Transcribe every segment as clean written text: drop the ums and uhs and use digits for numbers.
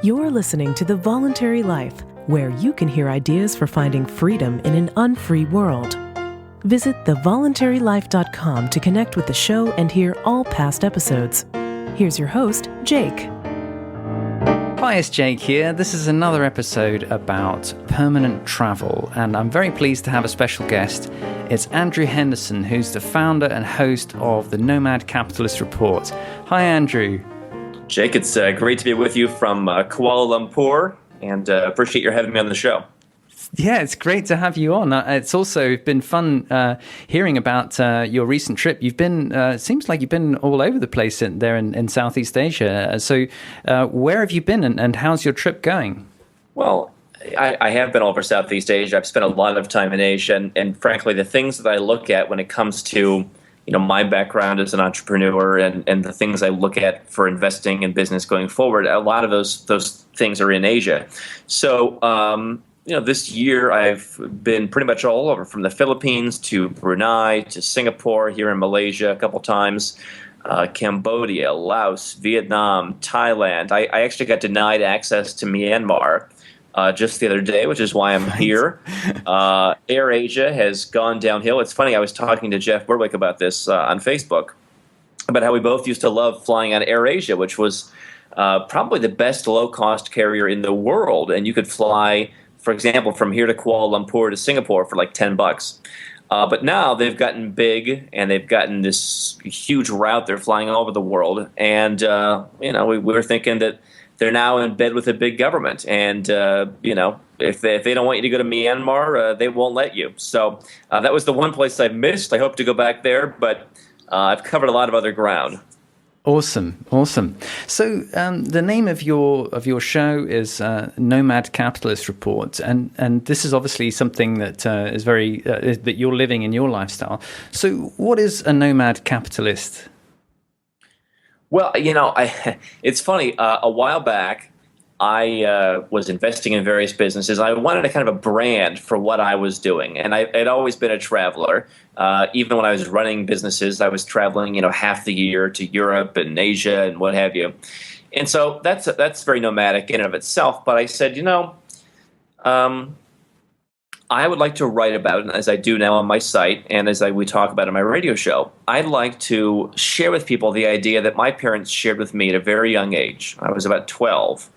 You're listening to The Voluntary Life, where you can hear ideas for finding freedom in an unfree world. Visit thevoluntarylife.com to connect with the show and hear all past episodes. Here's your host, Jake. Hi, it's Jake here. This is another episode about permanent travel, and I'm very pleased to have a special guest. It's Andrew Henderson, who's the founder and host of the Nomad Capitalist Report. Hi, Andrew. Jake, it's great to be with you from Kuala Lumpur, and appreciate your having me on the show. Yeah, it's great to have you on. It's also been fun hearing about your recent trip. You've been, seems like you've been all over the place there in Southeast Asia. So where have you been and how's your trip going? Well, I have been all over Southeast Asia. I've spent a lot of time in Asia. And frankly, the things that I look at when it comes to my background as an entrepreneur and the things I look at for investing in business going forward, a lot of those things are in Asia. So, this year I've been pretty much all over, from the Philippines to Brunei to Singapore, here in Malaysia a couple times, Cambodia, Laos, Vietnam, Thailand. I actually got denied access to Myanmar just the other day, which is why I'm here. AirAsia has gone downhill. It's funny, I was talking to Jeff Berwick about this on Facebook, about how we both used to love flying on AirAsia, which was probably the best low-cost carrier in the world, and you could fly, for example, from here to Kuala Lumpur to Singapore for like $10. But now they've gotten big and they've gotten this huge route. They're flying all over the world. And, we were thinking that they're now in bed with a big government. And, if they don't want you to go to Myanmar, they won't let you. So that was the one place I've missed. I hope to go back there, but I've covered a lot of other ground. Awesome. So the name of your show is Nomad Capitalist Report, and this is obviously something that is very that you're living in your lifestyle. So what is a nomad capitalist? Well, it's funny. A while back, I was investing in various businesses. I wanted a kind of a brand for what I was doing, and I'd always been a traveler. Even when I was running businesses, I was traveling, half the year to Europe and Asia and what have you. And so that's very nomadic in and of itself. But I said, I would like to write about, as I do now on my site and as we talk about on my radio show, I'd like to share with people the idea that my parents shared with me at a very young age. I was about 12.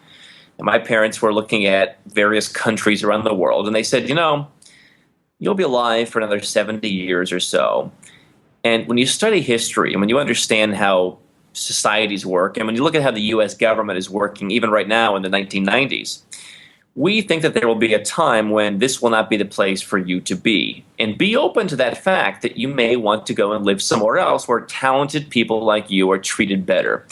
And my parents were looking at various countries around the world, and they said, you'll be alive for another 70 years or so. And when you study history and when you understand how societies work, and when you look at how the U.S. government is working even right now in the 1990s, we think that there will be a time when this will not be the place for you to be. And be open to that fact that you may want to go and live somewhere else where talented people like you are treated better.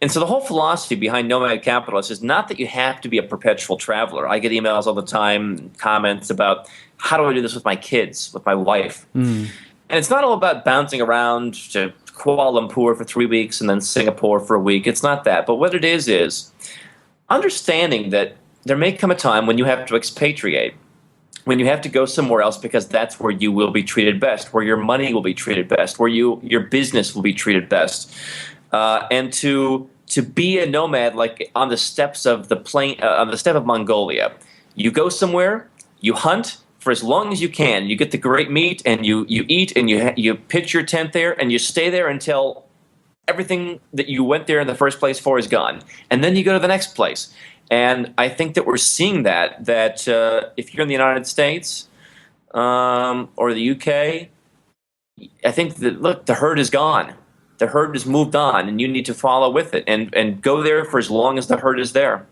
And so the whole philosophy behind Nomad Capitalist is not that you have to be a perpetual traveler. I get emails all the time, comments about, how do I do this with my kids, with my wife? And it's not all about bouncing around to Kuala Lumpur for 3 weeks and then Singapore for a week. It's not that. But what it is understanding that there may come a time when you have to expatriate, when you have to go somewhere else because that's where you will be treated best, where your money will be treated best, where your business will be treated best. And to be a nomad, like on the steps of the plain, on the steppe of Mongolia, you go somewhere, you hunt for as long as you can. You get the great meat, and you eat, and you pitch your tent there, and you stay there until everything that you went there in the first place for is gone, and then you go to the next place. And I think that we're seeing that if you're in the United States or the UK, I think that, look, the herd is gone. The herd has moved on, and you need to follow with it and go there for as long as the herd is there.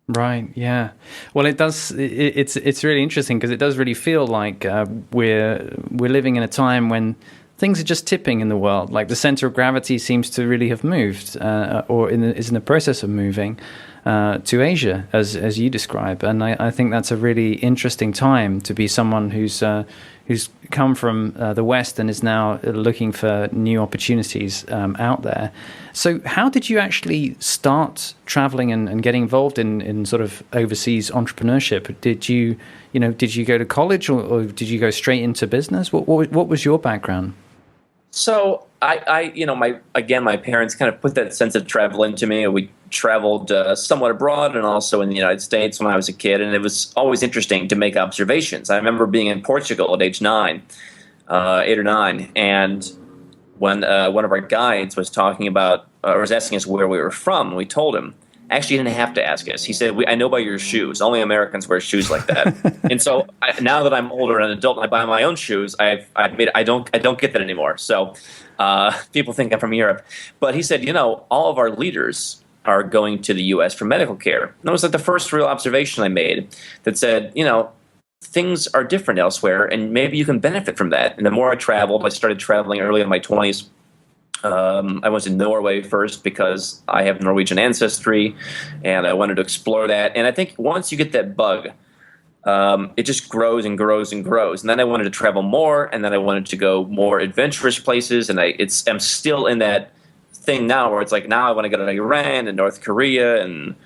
Right. Yeah. Well, it does. It's really interesting because it does really feel like we're living in a time when things are just tipping in the world. Like the center of gravity seems to really have moved, or is in the process of moving to Asia, as you describe. And I think that's a really interesting time to be someone who's come from the West and is now looking for new opportunities out there. So how did you actually start traveling and getting involved in sort of overseas entrepreneurship? Did you go to college or did you go straight into business? What was your background? So my parents kind of put that sense of travel into me. We traveled somewhat abroad and also in the United States when I was a kid, and it was always interesting to make observations. I remember being in Portugal at age 8 or 9, and when one of our guides was talking about, or was asking us where we were from, we told him. Actually, he didn't have to ask us. He said, I know by your shoes. Only Americans wear shoes like that. And so now that I'm older and an adult and I buy my own shoes, I don't get that anymore. So people think I'm from Europe. But he said, all of our leaders are going to the U.S. for medical care. And that was like the first real observation I made that said, things are different elsewhere, and maybe you can benefit from that. And the more I traveled, I started traveling early in my 20s. I went to Norway first because I have Norwegian ancestry, and I wanted to explore that. And I think once you get that bug, it just grows and grows and grows. And then I wanted to travel more, and then I wanted to go more adventurous places. And I'm still in that thing now where it's like now I want to go to Iran and North Korea and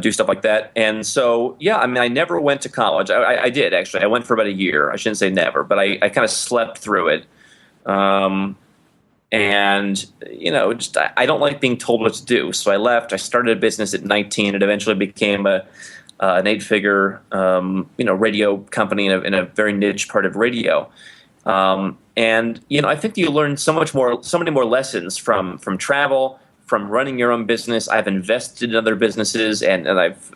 do stuff like that. And so, I never went to college. I did, actually. I went for about a year. I shouldn't say never, but I kind of slept through it. And, I don't like being told what to do. So I left. I started a business at 19. It eventually became an 8-figure, radio company in a very niche part of radio. And I think you learn so many more lessons from travel, from running your own business. I've invested in other businesses, and I've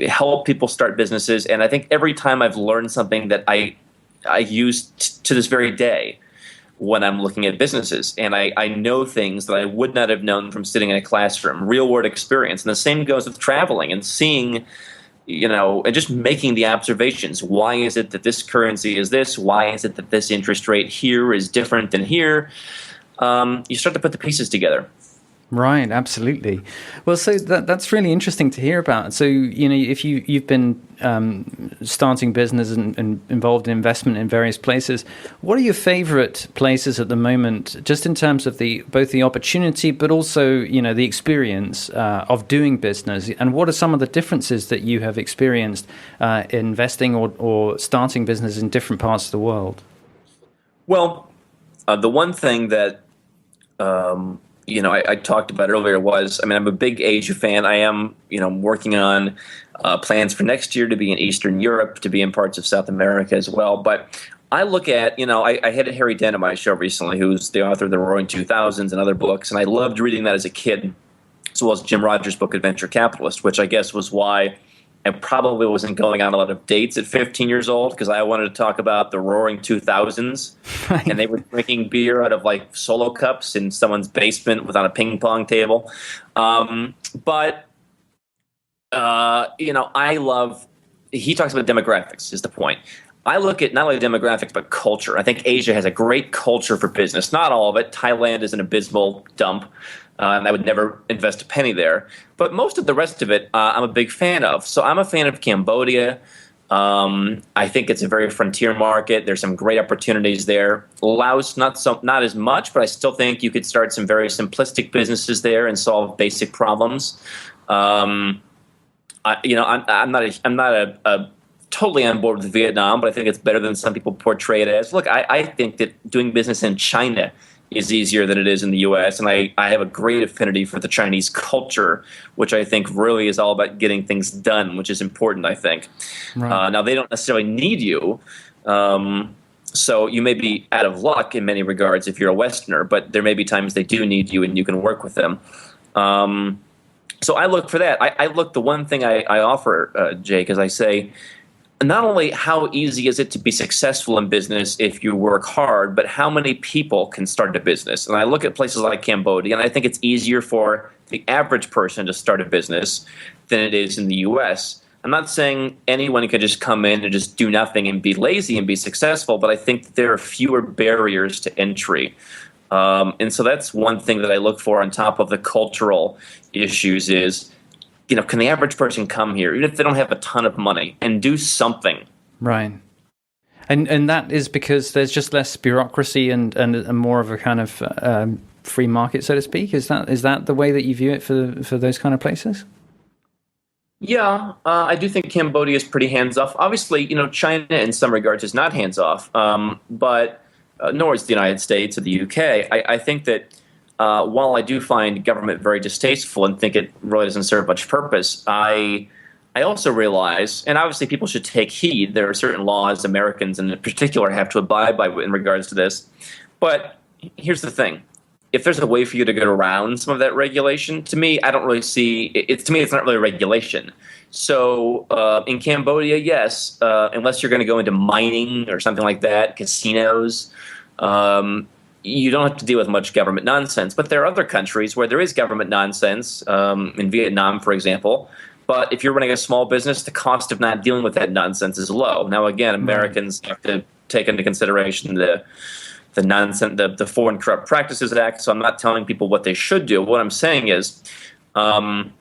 helped people start businesses. And I think every time I've learned something that I use to this very day when I'm looking at businesses. And I know things that I would not have known from sitting in a classroom, real world experience. And the same goes with traveling and seeing, and just making the observations. Why is it that this currency is this? Why is it that this interest rate here is different than here? You start to put the pieces together. Right, absolutely. Well, so that's really interesting to hear about. So, if you've been starting business and involved in investment in various places, what are your favorite places at the moment, just in terms of both the opportunity, but also, the experience of doing business? And what are some of the differences that you have experienced investing or starting business in different parts of the world? Well, the one thing that I talked about earlier was, I'm a big Asia fan. I am, working on plans for next year to be in Eastern Europe, to be in parts of South America as well. But I look at, I had Harry Dent on my show recently, who's the author of the Roaring 2000s and other books, and I loved reading that as a kid, as well as Jim Rogers' book, Adventure Capitalist, which I guess was why I probably wasn't going on a lot of dates at 15 years old, because I wanted to talk about the Roaring 2000s. Right. And they were drinking beer out of like Solo cups in someone's basement without a ping pong table. But he talks about demographics is the point. I look at not only demographics, but culture. I think Asia has a great culture for business. Not all of it. Thailand is an abysmal dump. And I would never invest a penny there. But most of the rest of it, I'm a big fan of. So I'm a fan of Cambodia. I think it's a very frontier market. There's some great opportunities there. Laos, not as much, but I still think you could start some very simplistic businesses there and solve basic problems. I'm not totally on board with Vietnam, but I think it's better than some people portray it as. Look, I think that doing business in China is easier than it is in the U.S., and I have a great affinity for the Chinese culture, which I think really is all about getting things done, which is important, I think. Right. Now, they don't necessarily need you, so you may be out of luck in many regards if you're a Westerner, but there may be times they do need you and you can work with them. So I look for that. I look, the one thing I offer, Jake, is I say, not only how easy is it to be successful in business if you work hard, but how many people can start a business. And I look at places like Cambodia, and I think it's easier for the average person to start a business than it is in the U.S. I'm not saying anyone can just come in and just do nothing and be lazy and be successful, but I think that there are fewer barriers to entry. And so that's one thing that I look for on top of the cultural issues is, can the average person come here, even if they don't have a ton of money, and do something? Right. And that is because there's just less bureaucracy and more of a kind of free market, so to speak? Is that the way that you view it for those kind of places? Yeah, I do think Cambodia is pretty hands-off. Obviously, China in some regards is not hands-off. But nor is the United States or the UK. I think that while I do find government very distasteful and think it really doesn't serve much purpose, I also realize, and obviously people should take heed, there are certain laws Americans in particular have to abide by in regards to this. But here's the thing. If there's a way for you to get around some of that regulation, to me, I don't really see it. To me, it's not really a regulation. So in Cambodia, yes, unless you're going to go into mining or something like that, casinos, you don't have to deal with much government nonsense. But there are other countries where there is government nonsense, in Vietnam, for example. But if you're running a small business, the cost of not dealing with that nonsense is low. Now, again, Americans have to take into consideration the nonsense, the Foreign Corrupt Practices Act. So I'm not telling people what they should do. What I'm saying is, look,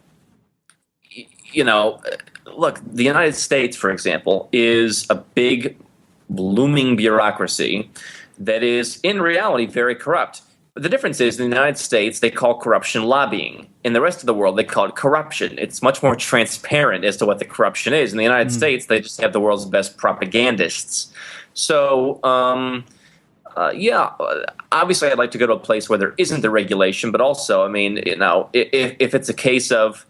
the United States, for example, is a big, looming bureaucracy that is, in reality, very corrupt. The difference is, in the United States, they call corruption lobbying. In the rest of the world, they call it corruption. It's much more transparent as to what the corruption is. In the United States, they just have the world's best propagandists. So, obviously I'd like to go to a place where there isn't the regulation, but also, I mean, if it's a case of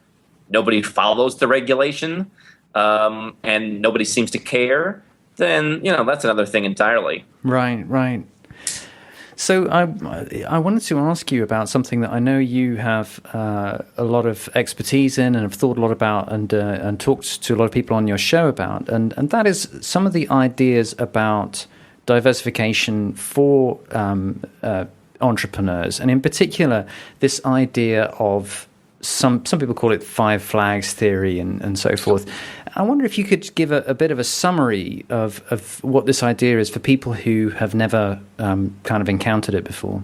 nobody follows the regulation and nobody seems to care, then, that's another thing entirely. Right. So I wanted to ask you about something that I know you have a lot of expertise in and have thought a lot about and talked to a lot of people on your show about, and that is some of the ideas about diversification for entrepreneurs, and in particular this idea of some people call it five flags theory and so forth. I wonder if you could give a bit of a summary of what this idea is for people who have never kind of encountered it before.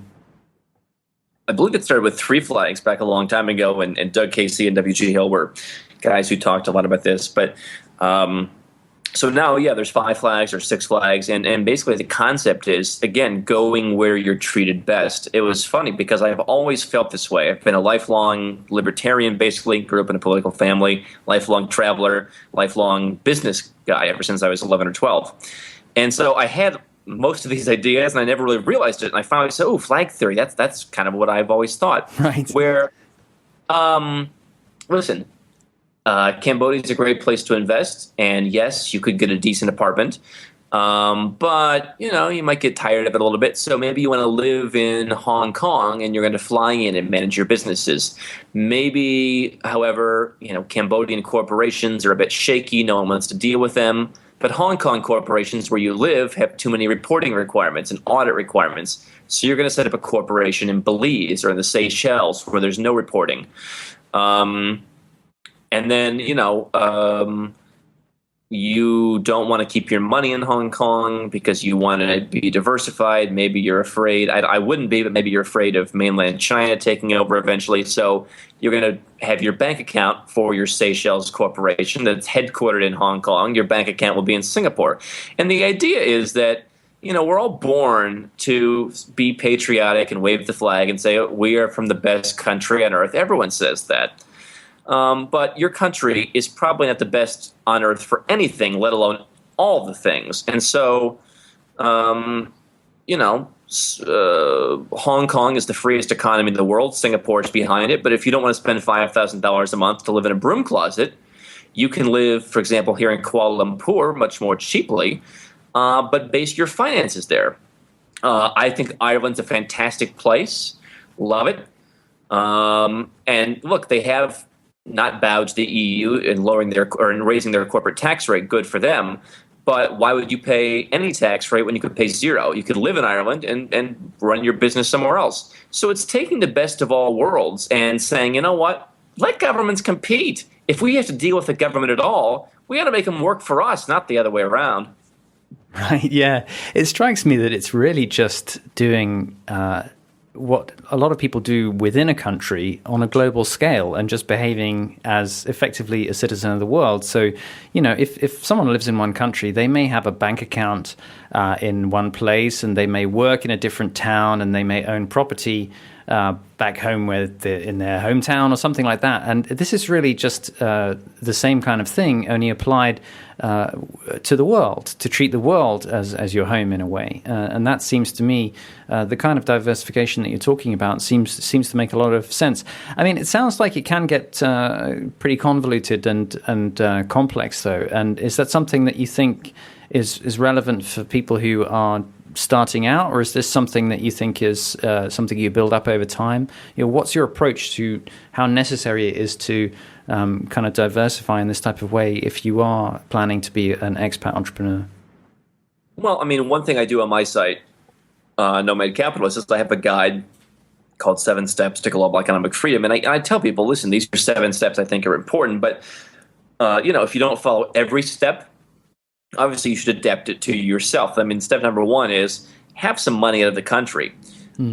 I believe it started with three flags back a long time ago, and Doug Casey and W.G. Hill were guys who talked a lot about this. But so now, there's five flags or six flags, and basically the concept is, again, going where you're treated best. It was funny because I've always felt this way. I've been a lifelong libertarian, basically, grew up in a political family, lifelong traveler, lifelong business guy ever since I was 11 or 12. And so I had most of these ideas, and I never really realized it. And I finally said, flag theory, that's kind of what I've always thought. Right. Where, listen, Cambodia is a great place to invest, and yes, you could get a decent apartment, but you might get tired of it a little bit. So maybe you want to live in Hong Kong, and you're going to fly in and manage your businesses. Maybe, however, Cambodian corporations are a bit shaky. No one wants to deal with them. But Hong Kong corporations where you live have too many reporting requirements and audit requirements. So you're going to set up a corporation in Belize or in the Seychelles where there's no reporting. And then, you don't want to keep your money in Hong Kong because you want to be diversified. Maybe you're afraid. I wouldn't be, but maybe you're afraid of mainland China taking over eventually. So you're going to have your bank account for your Seychelles corporation that's headquartered in Hong Kong. Your bank account will be in Singapore. And the idea is that, we're all born to be patriotic and wave the flag and say, we are from the best country on earth. Everyone says that. But your country is probably not the best on earth for anything, let alone all the things. And so, Hong Kong is the freest economy in the world. Singapore is behind it. But if you don't want to spend $5,000 a month to live in a broom closet, you can live, for example, here in Kuala Lumpur much more cheaply, but base your finances there. I think Ireland's a fantastic place. Love it. And look, they have not bowed to the EU in raising their corporate tax rate. Good for them. But why would you pay any tax rate when you could pay zero? You could live in Ireland and run your business somewhere else. So it's taking the best of all worlds and saying, you know what? Let governments compete. If we have to deal with the government at all, we got to make them work for us, not the other way around. Right. Yeah. It strikes me that it's really just doing what a lot of people do within a country on a global scale and just behaving as effectively a citizen of the world. So, if someone lives in one country, they may have a bank account in one place and they may work in a different town and they may own property back home in their hometown or something like that. And this is really just the same kind of thing, only applied to the world, to treat the world as your home in a way. And that seems to me, the kind of diversification that you're talking about seems to make a lot of sense. I mean, it sounds like it can get pretty convoluted and complex, though. And is that something that you think is relevant for people who are starting out, or is this something that you think is something you build up over time? What's your approach to how necessary it is to kind of diversify in this type of way if you are planning to be an expat entrepreneur? Well, I mean, one thing I do on my site, Nomad Capitalist, is I have a guide called 7 Steps to Global Economic Freedom. And I tell people, listen, these are 7 steps I think are important, but if you don't follow every step, obviously you should adapt it to yourself. I mean, step number 1 is have some money out of the country.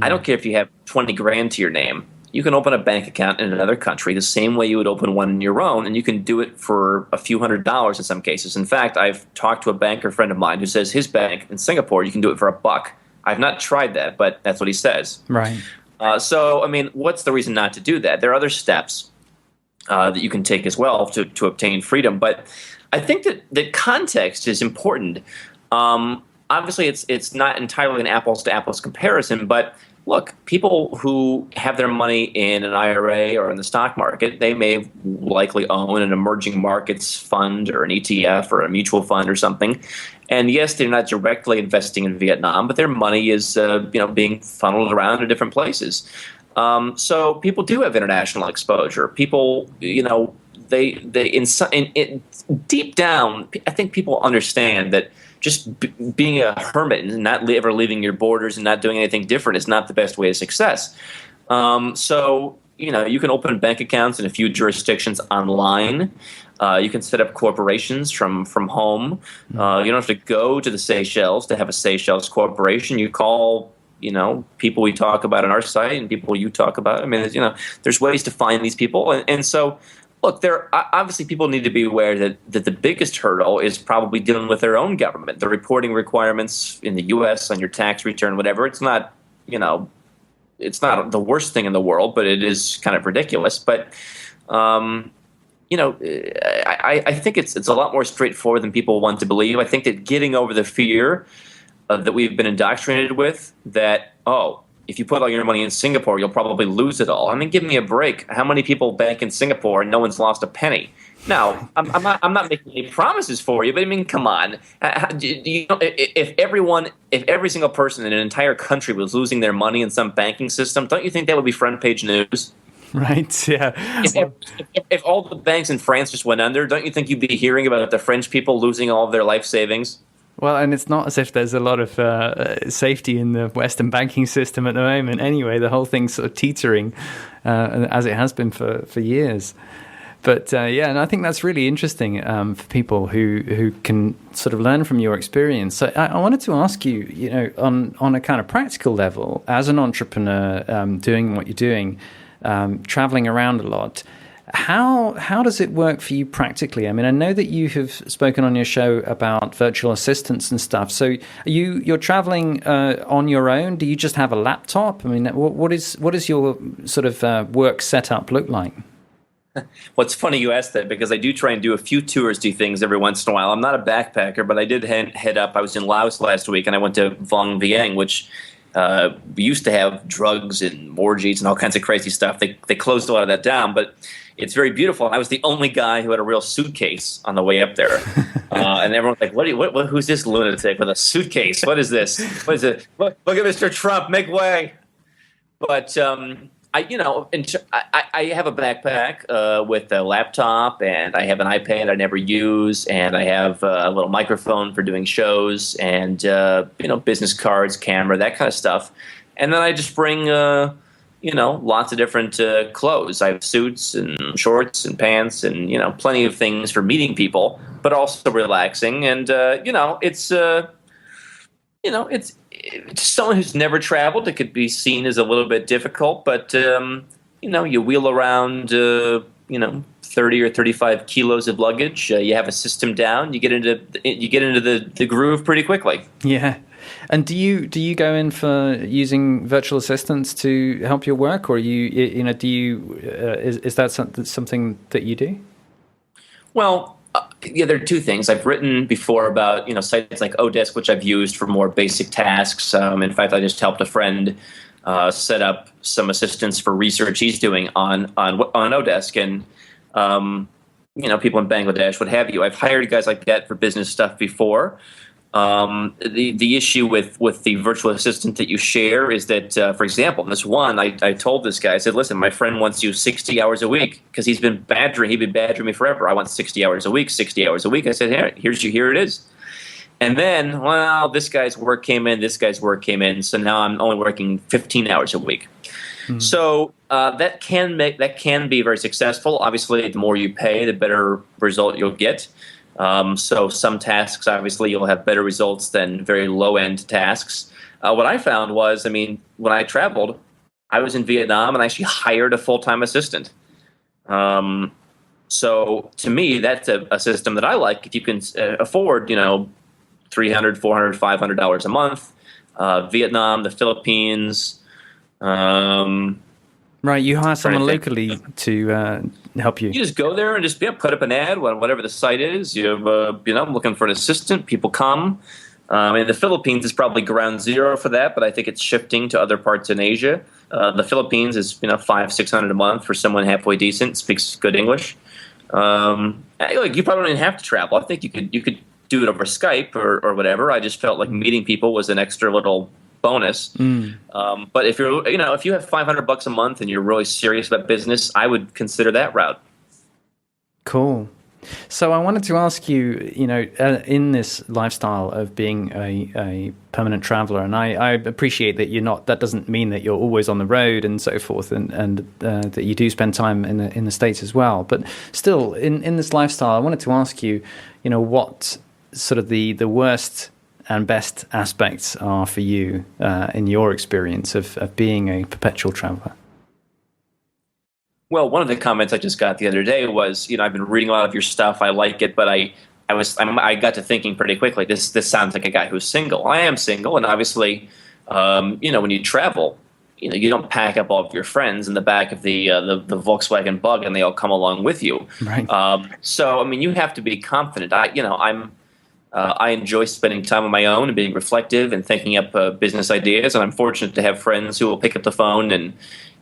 I don't care if you have 20 grand to your name. You can open a bank account in another country the same way you would open one in your own, and you can do it for a few $100s in some cases. In fact, I've talked to a banker friend of mine who says his bank in Singapore, you can do it for $1. I've not tried that, but that's what he says. Right. So, I mean, what's the reason not to do that? There are other steps that you can take as well to obtain freedom, but I think that context is important. Obviously, it's not entirely an apples-to-apples comparison, but look, people who have their money in an IRA or in the stock market, they may likely own an emerging markets fund or an ETF or a mutual fund or something. And yes, they're not directly investing in Vietnam, but their money is being funneled around to different places. So people do have international exposure. People, deep down, I think people understand that just being a hermit and not ever leaving your borders and not doing anything different is not the best way to success. So you can open bank accounts in a few jurisdictions online. You can set up corporations from home. You don't have to go to the Seychelles to have a Seychelles corporation. You call people we talk about on our site and people you talk about. I mean, there's ways to find these people, and so. Look, obviously people need to be aware that the biggest hurdle is probably dealing with their own government. The reporting requirements in the U.S. on your tax return, whatever. It's not, it's not the worst thing in the world, but it is kind of ridiculous. But, I think it's a lot more straightforward than people want to believe. I think that getting over the fear that we've been indoctrinated with, that, if you put all your money in Singapore, you'll probably lose it all. I mean, give me a break. How many people bank in Singapore and no one's lost a penny? Now, I'm not making any promises for you, but I mean, come on. If every single person in an entire country was losing their money in some banking system, don't you think that would be front page news? Right. Yeah. If all the banks in France just went under, don't you think you'd be hearing about the French people losing all of their life savings? Well, and it's not as if there's a lot of safety in the Western banking system at the moment. Anyway, the whole thing's sort of teetering, as it has been for years. But and I think that's really interesting for people who can sort of learn from your experience. So I wanted to ask you, on a kind of practical level, as an entrepreneur doing what you're doing, traveling around a lot. How does it work for you practically? I mean, I know that you have spoken on your show about virtual assistants and stuff. So you're traveling on your own? Do you just have a laptop? I mean, what does your sort of work setup look like? Well, it's funny you asked that because I do try and do a few touristy things every once in a while. I'm not a backpacker, but I did head up. I was in Laos last week, and I went to Vong Vieng, which we used to have drugs and orgies and all kinds of crazy stuff. They closed a lot of that down, but it's very beautiful. I was the only guy who had a real suitcase on the way up there, and everyone's like, "What? Who's this lunatic with a suitcase? What is this? What is it? Look at Mr. Trump, make way!" But I have a backpack with a laptop, and I have an iPad I never use, and I have a little microphone for doing shows, and business cards, camera, that kind of stuff. And then I just bring lots of different clothes. I have suits and shorts and pants, and plenty of things for meeting people, but also relaxing. And it's someone who's never traveled. It could be seen as a little bit difficult, but you wheel around 30 or 35 kilos of luggage. You have a system down. You get into the groove pretty quickly. Yeah. And do you go in for using virtual assistants to help your work, or is that something that you do? Well, yeah, there are two things. I've written before about sites like Odesk, which I've used for more basic tasks. In fact, I just helped a friend set up some assistance for research he's doing on Odesk, and people in Bangladesh, what have you. I've hired guys like that for business stuff before. The issue with the virtual assistant that you share is that, for example, this one, I told this guy, I said, listen, my friend wants you 60 hours a week because he'd been badgering me forever. I want 60 hours a week, 60 hours a week. I said, here it is. And then, well, this guy's work came in, so now I'm only working 15 hours a week. Mm-hmm. So that can be very successful. Obviously, the more you pay, the better result you'll get. So some tasks, obviously, you'll have better results than very low-end tasks. What I found was, when I traveled, I was in Vietnam and I actually hired a full-time assistant. So to me, that's a system that I like. If you can afford, $300, $400, $500 a month, Vietnam, the Philippines. Right, you hire someone locally to help you. You just go there and just put up an ad, whatever the site is. I'm looking for an assistant. People come. The Philippines is probably ground zero for that, but I think it's shifting to other parts in Asia. The Philippines is $500-600 a month for someone halfway decent, speaks good English. You probably don't even have to travel. I think you could do it over Skype or whatever. I just felt like meeting people was an extra little bonus. But if you have $500 a month and you're really serious about business, I would consider that route. Cool. So I wanted to ask you, in this lifestyle of being a permanent traveler, and I appreciate that you're not. That doesn't mean that you're always on the road and so forth, and that you do spend time in the States as well. But still, in this lifestyle, I wanted to ask you, what sort of the worst and best aspects are for you in your experience of being a perpetual traveler? Well, one of the comments I just got the other day was, I've been reading a lot of your stuff. I like it, but I got to thinking pretty quickly. This sounds like a guy who's single. I am single, and obviously, when you travel, you don't pack up all of your friends in the back of the Volkswagen Bug, and they all come along with you. Right. So you have to be confident. I enjoy spending time on my own and being reflective and thinking up business ideas, and I'm fortunate to have friends who will pick up the phone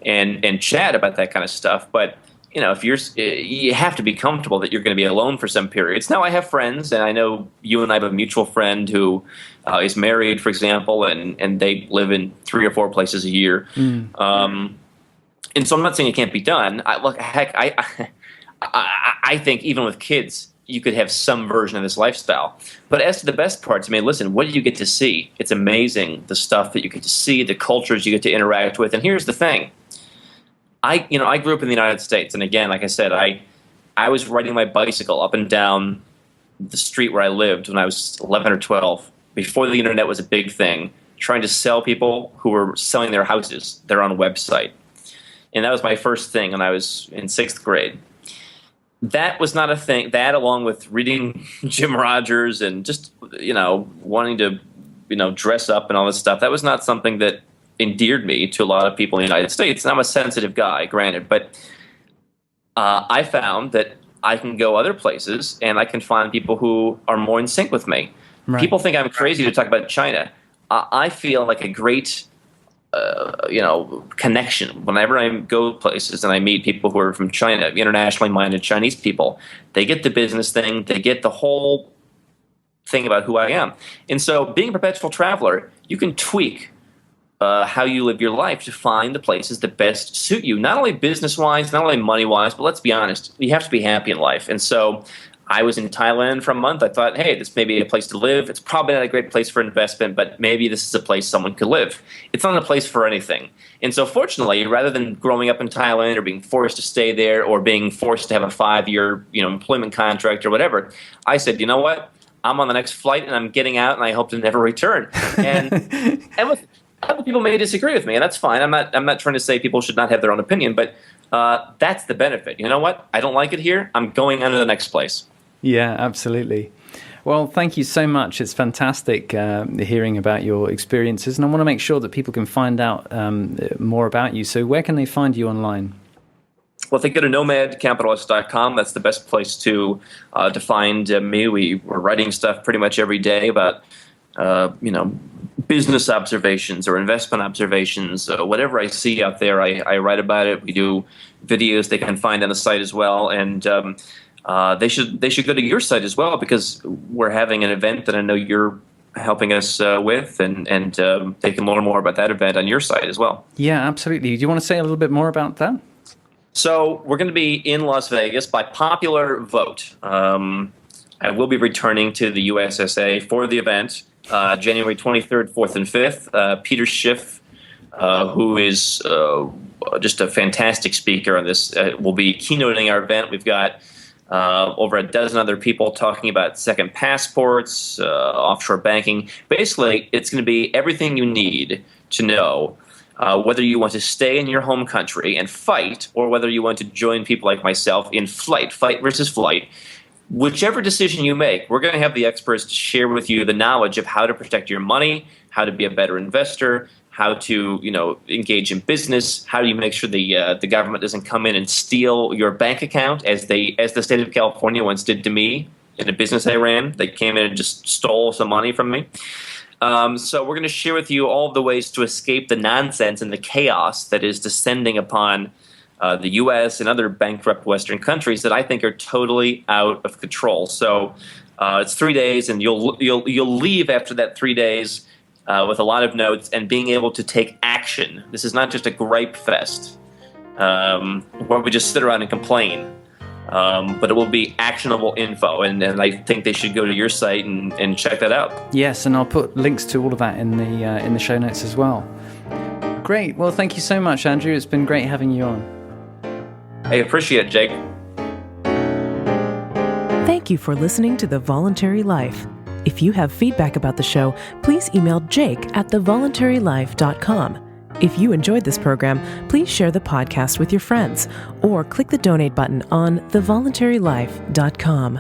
and chat about that kind of stuff. But if you have to be comfortable that you're going to be alone for some periods. Now, I have friends, and I know you and I have a mutual friend who is married, for example, and they live in 3 or 4 places a year. And so I'm not saying it can't be done. I think even with kids, you could have some version of this lifestyle. But as to the best parts, listen, what do you get to see? It's amazing, the stuff that you get to see, the cultures you get to interact with. And here's the thing. I grew up in the United States. And again, like I said, I was riding my bicycle up and down the street where I lived when I was 11 or 12, before the internet was a big thing, trying to sell people who were selling their houses, their own website. And that was my first thing when I was in 6th grade. That was not a thing. That, along with reading Jim Rogers and just, wanting to, dress up and all this stuff, that was not something that endeared me to a lot of people in the United States. And I'm a sensitive guy, granted, but I found that I can go other places and I can find people who are more in sync with me. Right. People think I'm crazy to talk about China. I feel like a great connection. Whenever I go places and I meet people who are from China, internationally minded Chinese people, they get the business thing, they get the whole thing about who I am. And so being a perpetual traveler, you can tweak how you live your life to find the places that best suit you, not only business-wise, not only money-wise, but let's be honest, you have to be happy in life. And so I was in Thailand for a month. I thought, hey, this may be a place to live. It's probably not a great place for investment, but maybe this is a place someone could live. It's not a place for anything. And so fortunately, rather than growing up in Thailand or being forced to stay there or being forced to have a 5-year employment contract or whatever, I said, you know what? I'm on the next flight and I'm getting out and I hope to never return. And other people may disagree with me, and that's fine. I'm not trying to say people should not have their own opinion, but that's the benefit. You know what? I don't like it here. I'm going on to the next place. Yeah, absolutely. Well, thank you so much. It's fantastic hearing about your experiences, and I want to make sure that people can find out more about you. So where can they find you online? Well, if they go to nomadcapitalist.com, that's the best place to find me. We're writing stuff pretty much every day about business observations or investment observations. Whatever I see out there, I write about it. We do videos they can find on the site as well, and they should go to your site as well, because we're having an event that I know you're helping us with, and they can learn more about that event on your site as well. Yeah, absolutely. Do you want to say a little bit more about that? So we're going to be in Las Vegas by popular vote. I will be returning to the USSA for the event, January 23rd, 4th, and 5th. Peter Schiff, who is just a fantastic speaker on this, will be keynoting our event. We've got over a dozen other people talking about second passports, offshore banking. Basically, it's going to be everything you need to know whether you want to stay in your home country and fight, or whether you want to join people like myself in fight versus flight. Whichever decision you make, we're going to have the experts to share with you the knowledge of how to protect your money, how to be a better investor, how to engage in business, how do you make sure the government doesn't come in and steal your bank account, as the state of California once did to me in a business I ran. They came in and just stole some money from me. So we're going to share with you all of the ways to escape the nonsense and the chaos that is descending upon the U.S. and other bankrupt Western countries that I think are totally out of control. So it's 3 days, and you'll leave after that 3 days with a lot of notes and being able to take action. This is not just a gripe fest where we just sit around and complain. But it will be actionable info, and I think they should go to your site and check that out. Yes, and I'll put links to all of that in the show notes as well. Great. Well, thank you so much, Andrew. It's been great having you on. I appreciate it, Jake. Thank you for listening to The Voluntary Life. If you have feedback about the show, please email jake@thevoluntarylife.com. If you enjoyed this program, please share the podcast with your friends or click the donate button on thevoluntarylife.com.